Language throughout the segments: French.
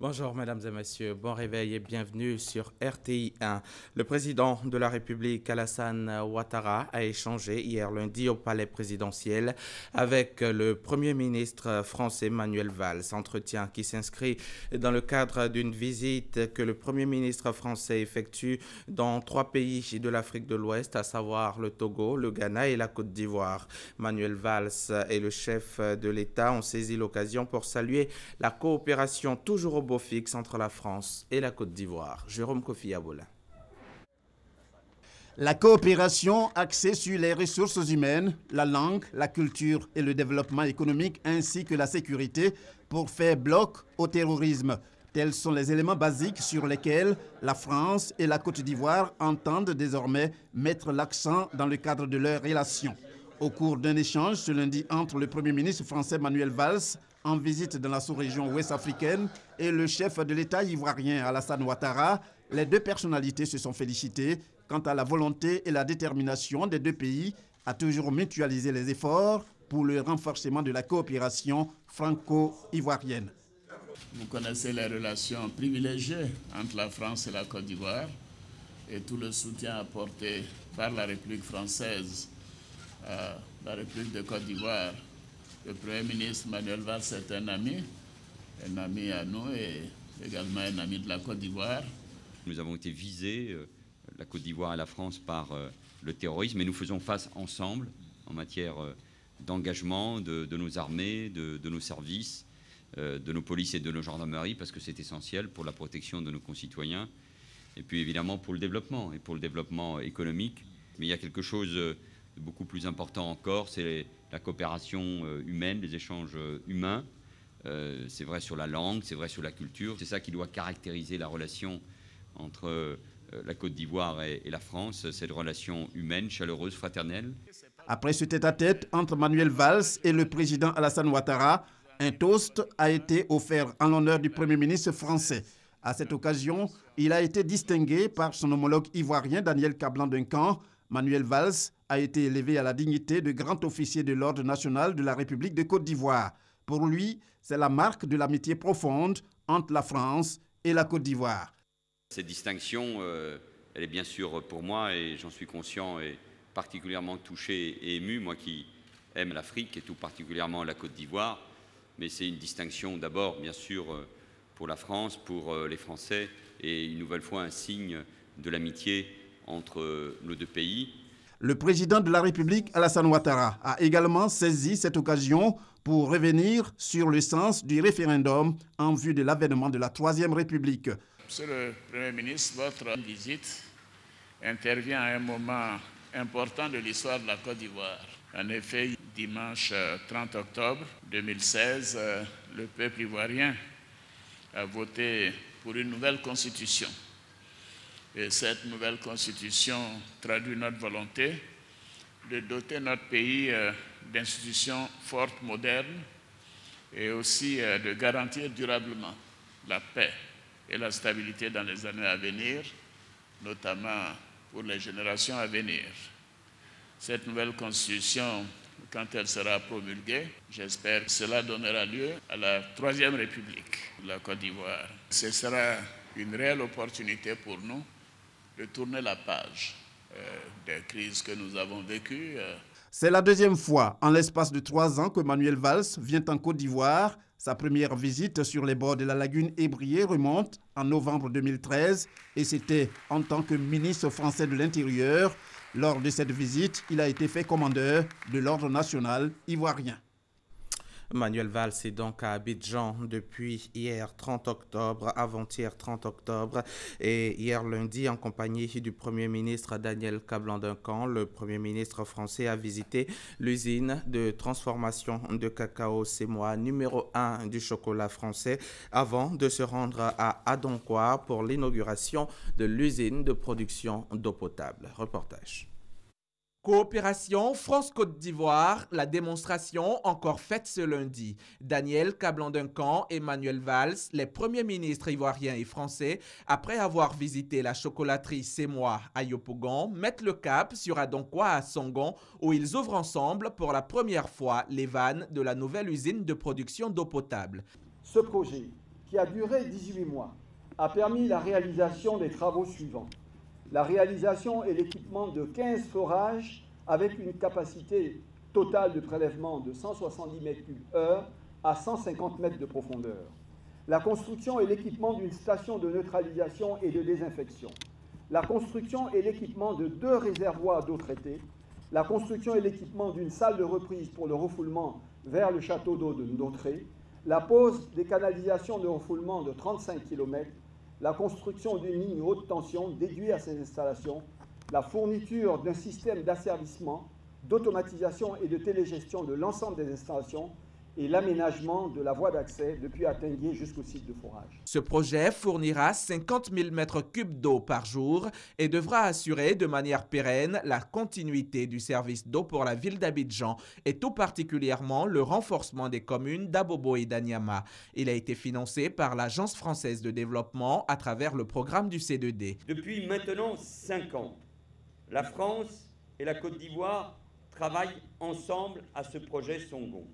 Bonjour mesdames et messieurs, bon réveil et bienvenue sur RTI 1. Le président de la République Alassane Ouattara a échangé hier lundi au palais présidentiel avec le Premier ministre français Manuel Valls. Entretien qui s'inscrit dans le cadre d'une visite que le Premier ministre français effectue dans 3 pays de l'Afrique de l'Ouest, à savoir le Togo, le Ghana et la Côte d'Ivoire. Manuel Valls et le chef de l'État ont saisi l'occasion pour saluer la coopération toujours au beau fixe entre la France et la Côte d'Ivoire. Jérôme Kofi Abola. La coopération axée sur les ressources humaines, la langue, la culture et le développement économique ainsi que la sécurité pour faire bloc au terrorisme. Tels sont les éléments basiques sur lesquels la France et la Côte d'Ivoire entendent désormais mettre l'accent dans le cadre de leurs relations. Au cours d'un échange ce lundi entre le Premier ministre français Manuel Valls, en visite dans la sous-région ouest africaine, et le chef de l'État ivoirien Alassane Ouattara, les deux personnalités se sont félicitées quant à la volonté et la détermination des deux pays à toujours mutualiser les efforts pour le renforcement de la coopération franco-ivoirienne. Vous connaissez les relations privilégiées entre la France et la Côte d'Ivoire et tout le soutien apporté par la République française à la République de Côte d'Ivoire. Le Premier ministre Manuel Valls est un ami à nous et également un ami de la Côte d'Ivoire. Nous avons été visés, la Côte d'Ivoire et la France, par le terrorisme et nous faisons face ensemble en matière d'engagement de nos armées, de nos services, de nos polices et de nos gendarmeries, parce que c'est essentiel pour la protection de nos concitoyens et puis évidemment pour le développement économique. Mais il y a quelque chose de beaucoup plus important encore, c'est la coopération humaine, les échanges humains. C'est vrai sur la langue, c'est vrai sur la culture. C'est ça qui doit caractériser la relation entre la Côte d'Ivoire et la France, cette relation humaine, chaleureuse, fraternelle. Après ce tête-à-tête entre Manuel Valls et le président Alassane Ouattara, un toast a été offert en l'honneur du Premier ministre français. À cette occasion, il a été distingué par son homologue ivoirien Daniel Kablan-Duncan. Manuel Valls a été élevé à la dignité de grand officier de l'Ordre national de la République de Côte d'Ivoire. Pour lui, c'est la marque de l'amitié profonde entre la France et la Côte d'Ivoire. Cette distinction, elle est bien sûr pour moi, et j'en suis conscient, et particulièrement touché et ému, moi qui aime l'Afrique et tout particulièrement la Côte d'Ivoire. Mais c'est une distinction d'abord, bien sûr, pour la France, pour les Français, et une nouvelle fois un signe de l'amitié entre nos deux pays. Le président de la République, Alassane Ouattara, a également saisi cette occasion pour revenir sur le sens du référendum en vue de l'avènement de la Troisième République. Monsieur le Premier ministre, votre visite intervient à un moment important de l'histoire de la Côte d'Ivoire. En effet, dimanche 30 octobre 2016, le peuple ivoirien a voté pour une nouvelle constitution. Et cette nouvelle constitution traduit notre volonté de doter notre pays d'institutions fortes, modernes, et aussi de garantir durablement la paix et la stabilité dans les années à venir, notamment pour les générations à venir. Cette nouvelle constitution, quand elle sera promulguée, j'espère que cela donnera lieu à la Troisième République de la Côte d'Ivoire. Ce sera une réelle opportunité pour nous de tourner la page des crises que nous avons vécues. C'est la deuxième fois en l'espace de 3 ans que Manuel Valls vient en Côte d'Ivoire. Sa première visite sur les bords de la lagune Ébrié remonte en novembre 2013 et c'était en tant que ministre français de l'Intérieur. Lors de cette visite, il a été fait commandeur de l'Ordre national ivoirien. Manuel Valls est donc à Abidjan depuis hier 30 octobre, avant-hier 30 octobre et hier lundi en compagnie du Premier ministre Daniel Kablan-Duncan. Le Premier ministre français a visité l'usine de transformation de cacao Semois numéro 1 du chocolat français avant de se rendre à Adonkwa pour l'inauguration de l'usine de production d'eau potable. Reportage. Coopération France-Côte d'Ivoire, la démonstration encore faite ce lundi. Daniel Kablan-Duncan et Manuel Valls, les premiers ministres ivoiriens et français, après avoir visité la chocolaterie Semois à Yopougon, mettent le cap sur Adonkwa à Songon, où ils ouvrent ensemble pour la première fois les vannes de la nouvelle usine de production d'eau potable. Ce projet qui a duré 18 mois, a permis la réalisation des travaux suivants. La réalisation et l'équipement de 15 forages avec une capacité totale de prélèvement de 170 m3/h à 150 mètres de profondeur. La construction et l'équipement d'une station de neutralisation et de désinfection. La construction et l'équipement de 2 réservoirs d'eau traitée. La construction et l'équipement d'une salle de reprise pour le refoulement vers le château d'eau de Ndotré. La pose des canalisations de refoulement de 35 km. La construction d'une ligne haute tension dédiée à ces installations. La fourniture d'un système d'asservissement, d'automatisation et de télégestion de l'ensemble des installations et l'aménagement de la voie d'accès depuis Atinguier jusqu'au site de forage. Ce projet fournira 50 000 m3 d'eau par jour et devra assurer de manière pérenne la continuité du service d'eau pour la ville d'Abidjan et tout particulièrement le renforcement des communes d'Abobo et d'Anyama. Il a été financé par l'Agence française de développement à travers le programme du C2D. Depuis maintenant 5 ans, la France et la Côte d'Ivoire travaillent ensemble à ce projet Songhon.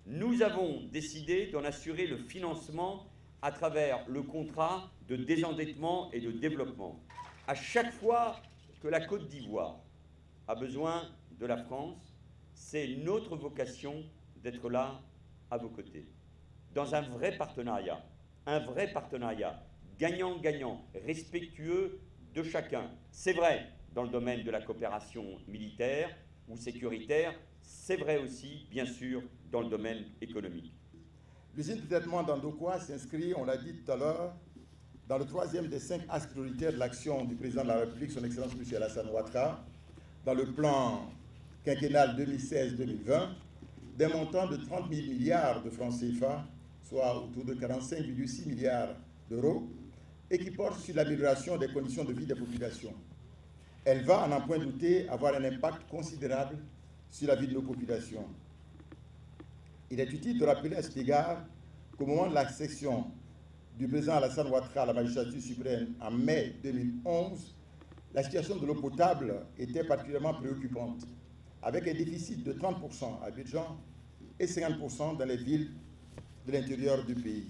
Nous avons décidé d'en assurer le financement à travers le contrat de désendettement et de développement. À chaque fois que la Côte d'Ivoire a besoin de la France, c'est notre vocation d'être là à vos côtés. Dans un vrai partenariat gagnant-gagnant, respectueux de chacun. C'est vrai dans le domaine de la coopération militaire ou sécuritaire, c'est vrai aussi, bien sûr, dans le domaine économique. L'usine de traitement d'Andokwa s'inscrit, on l'a dit tout à l'heure, dans le 3e des 5 axes prioritaires de l'action du président de la République, son Excellence M. Alassane Ouattara, dans le plan quinquennal 2016-2020, d'un montant de 30 000 milliards de francs CFA, soit autour de 45,6 milliards d'euros, et qui porte sur l'amélioration des conditions de vie des populations. Elle va, à n'en point douter, avoir un impact considérable sur la vie de nos populations. Il est utile de rappeler à cet égard qu'au moment de l'accession du président Alassane Ouattara à la magistrature suprême en mai 2011, la situation de l'eau potable était particulièrement préoccupante, avec un déficit de 30% à Abidjan et 50% dans les villes de l'intérieur du pays.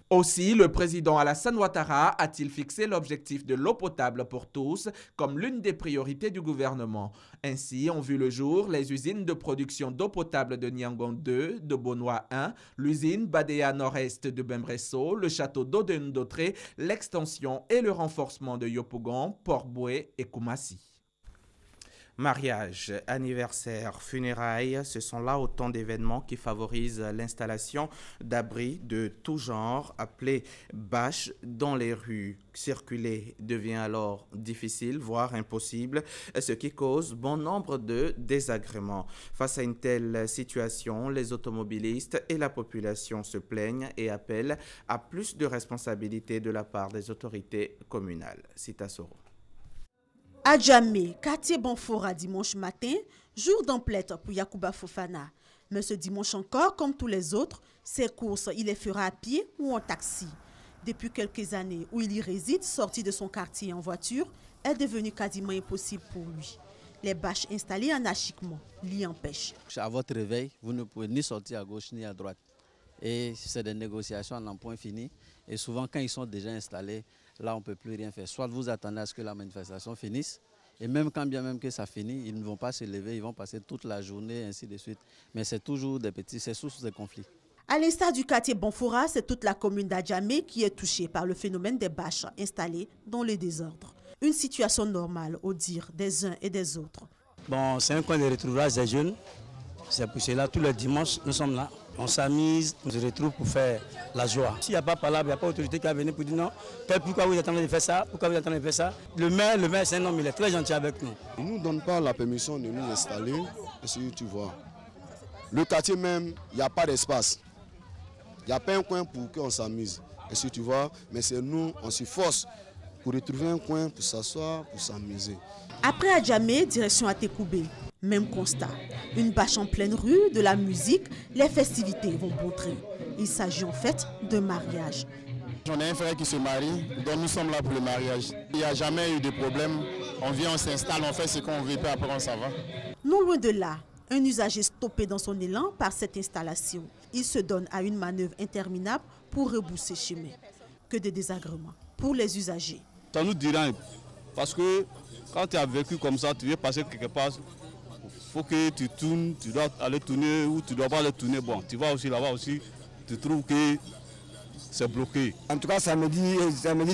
Aussi, le président Alassane Ouattara a-t-il fixé l'objectif de l'eau potable pour tous comme l'une des priorités du gouvernement. Ainsi ont vu le jour les usines de production d'eau potable de Niangon 2, de Bonois 1, l'usine Badea Nord-Est de Bembresso, le château d'eau de Ndotré, l'extension et le renforcement de Yopougon, Port-Boué et Koumassi. Mariage, anniversaire, funérailles, ce sont là autant d'événements qui favorisent l'installation d'abris de tout genre, appelés bâches, dans les rues. Circuler devient alors difficile, voire impossible, ce qui cause bon nombre de désagréments. Face à une telle situation, les automobilistes et la population se plaignent et appellent à plus de responsabilités de la part des autorités communales. Citasoro. À Djamé, quartier Bonfora dimanche matin, jour d'emplette pour Yacouba Fofana. Mais ce dimanche encore, comme tous les autres, ses courses, il les fera à pied ou en taxi. Depuis quelques années où il y réside, sorti de son quartier en voiture, est devenu quasiment impossible pour lui. Les bâches installées anarchiquement l'y empêchent. À votre réveil, vous ne pouvez ni sortir à gauche ni à droite. Et c'est des négociations à n'en point fini. Et souvent, quand ils sont déjà installés, là, on ne peut plus rien faire. Soit vous attendez à ce que la manifestation finisse, et même quand bien même que ça finit, ils ne vont pas se lever, ils vont passer toute la journée, ainsi de suite. Mais c'est toujours c'est source de conflits. À l'instar du quartier Bonfora, c'est toute la commune d'Adjamé qui est touchée par le phénomène des bâches installées dans le désordre. Une situation normale au dire des uns et des autres. Bon, c'est un coin de retrouvage des jeunes. C'est pour cela, tous les dimanches, nous sommes là. On s'amuse, on se retrouve pour faire la joie. S'il n'y a pas parlé, il n'y a pas d'autorité qui va venir pour dire non, pourquoi vous êtes en train de faire ça, pourquoi vous êtes en train de faire ça. Le maire c'est un homme, il est très gentil avec nous. Il ne nous donne pas la permission de nous installer, si tu vois. Le quartier même, il n'y a pas d'espace. Il n'y a pas un coin pour qu'on s'amuse, si tu vois. Mais c'est nous, on se force pour retrouver un coin pour s'asseoir, pour s'amuser. Après Adjamé, direction Atekoubé. Même constat. Une bâche en pleine rue, de la musique, les festivités vont bon train. Il s'agit en fait d'un mariage. J'en ai un frère qui se marie, donc nous sommes là pour le mariage. Il n'y a jamais eu de problème. On vient, on s'installe, on fait ce qu'on veut, puis après on s'en va. Non loin de là, Un usager stoppé dans son élan par cette installation. Il se donne à une manœuvre interminable pour rebousser chemin. Que de désagréments pour les usagers. Ça nous dérange parce que quand tu as vécu comme ça, tu veux passer quelque part, il faut que tu tournes, tu dois aller tourner ou tu dois pas aller tourner. Bon, tu vas aussi là-bas aussi, tu trouves que c'est bloqué. En tout cas, samedi,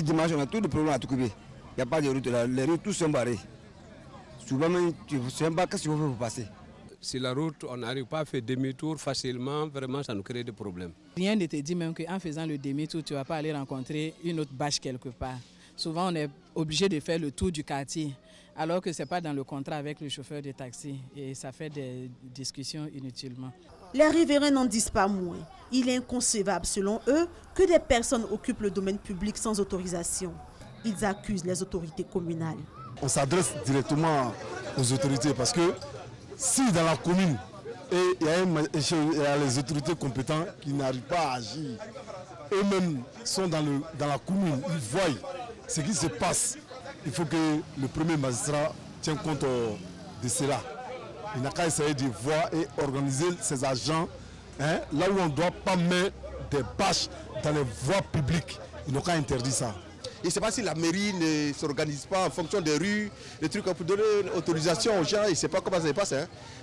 dimanche, on a tous les problèmes à Toukoubé. Il n'y a pas de route là, les routes tous sont barrées. Souvent même, tu ne sais pas qu'est-ce qu'il faut faire pour passer. Sur la route, on n'arrive pas à faire demi-tour facilement, vraiment ça nous crée des problèmes. Rien ne te dit même qu'en faisant le demi-tour, tu ne vas pas aller rencontrer une autre bâche quelque part. Souvent, on est obligé de faire le tour du quartier, alors que ce n'est pas dans le contrat avec le chauffeur de taxi. Et ça fait des discussions inutilement. Les riverains n'en disent pas moins. Il est inconcevable, selon eux, que des personnes occupent le domaine public sans autorisation. Ils accusent les autorités communales. On s'adresse directement aux autorités parce que si dans la commune, il y a les autorités compétentes qui n'arrivent pas à agir, eux-mêmes sont dans la commune, ils voient ce qui se passe. Il faut que le premier magistrat tienne compte de cela. Il n'a qu'à essayer de voir et organiser ses agents là où on ne doit pas mettre des bâches dans les voies publiques. Il n'a qu'à interdire ça. Je ne sais pas si la mairie ne s'organise pas en fonction des rues, des trucs pour donner autorisation aux gens, je ne sais pas comment ça se passe.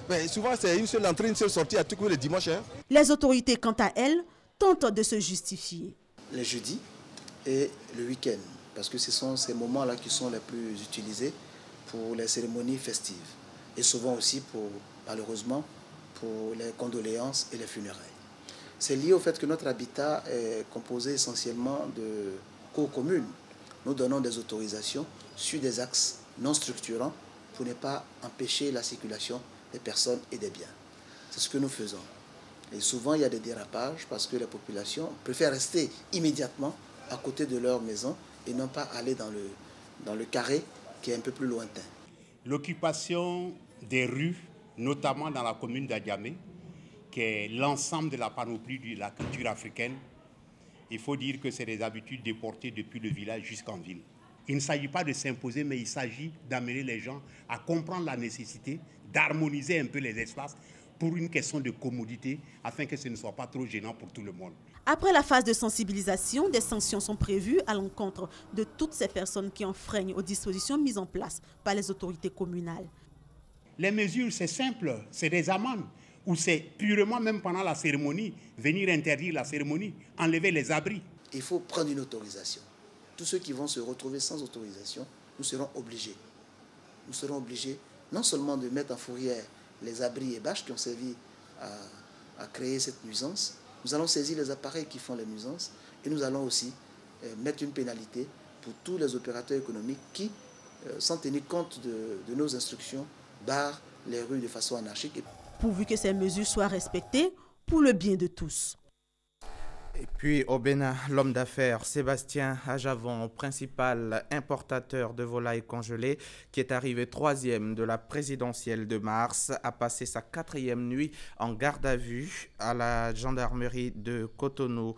Mais souvent, c'est une seule entrée, une seule sortie à tout le dimanche. Les autorités, quant à elles, tentent de se justifier. Les jeudis et le week-end, parce que ce sont ces moments-là qui sont les plus utilisés pour les cérémonies festives. Et souvent aussi, malheureusement, pour les condoléances et les funérailles. C'est lié au fait que notre habitat est composé essentiellement de co-communes. Nous donnons des autorisations sur des axes non structurants pour ne pas empêcher la circulation des personnes et des biens. C'est ce que nous faisons. Et souvent, il y a des dérapages parce que les populations préfèrent rester immédiatement à côté de leur maison et non pas aller dans le carré qui est un peu plus lointain. L'occupation des rues, notamment dans la commune d'Adjamé, qui est l'ensemble de la panoplie de la culture africaine, il faut dire que c'est des habitudes déportées depuis le village jusqu'en ville. Il ne s'agit pas de s'imposer, mais il s'agit d'amener les gens à comprendre la nécessité d'harmoniser un peu les espaces pour une question de commodité, afin que ce ne soit pas trop gênant pour tout le monde. Après la phase de sensibilisation, des sanctions sont prévues à l'encontre de toutes ces personnes qui enfreignent aux dispositions mises en place par les autorités communales. Les mesures, c'est simple, c'est des amendes. Ou c'est purement, même pendant la cérémonie, venir interdire la cérémonie, enlever les abris. Il faut prendre une autorisation. Tous ceux qui vont se retrouver sans autorisation, nous serons obligés. Nous serons obligés non seulement de mettre en fourrière les abris et bâches qui ont servi à créer cette nuisance, nous allons saisir les appareils qui font les nuisances et nous allons aussi mettre une pénalité pour tous les opérateurs économiques qui, sans tenir compte de nos instructions, barrent les rues de façon anarchique. Pourvu que ces mesures soient respectées pour le bien de tous. Et puis au Bénin, l'homme d'affaires Sébastien Ajavon, principal importateur de volailles congelées, qui est arrivé 3e de la présidentielle de mars, a passé sa 4e nuit en garde à vue à la gendarmerie de Cotonou.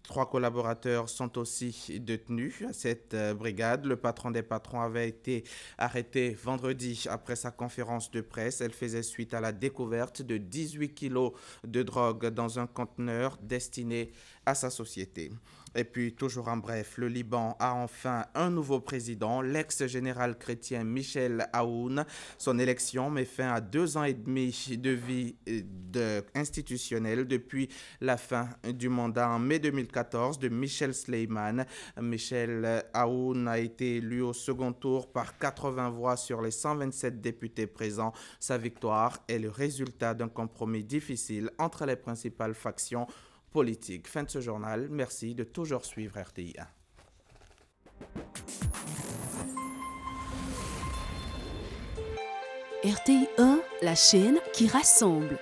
3 collaborateurs sont aussi détenus à cette brigade. Le patron des patrons avait été arrêté vendredi après sa conférence de presse. Elle faisait suite à la découverte de 18 kilos de drogue dans un conteneur destiné à sa société. Et puis, toujours en bref, le Liban a enfin un nouveau président, l'ex-général chrétien Michel Aoun. Son élection met fin à 2 ans et demi de vie institutionnelle depuis la fin du mandat en mai 2014 de Michel Sleiman. Michel Aoun a été élu au second tour par 80 voix sur les 127 députés présents. Sa victoire est le résultat d'un compromis difficile entre les principales factions politique. Fin de ce journal. Merci de toujours suivre RTI 1. RTI 1, la chaîne qui rassemble.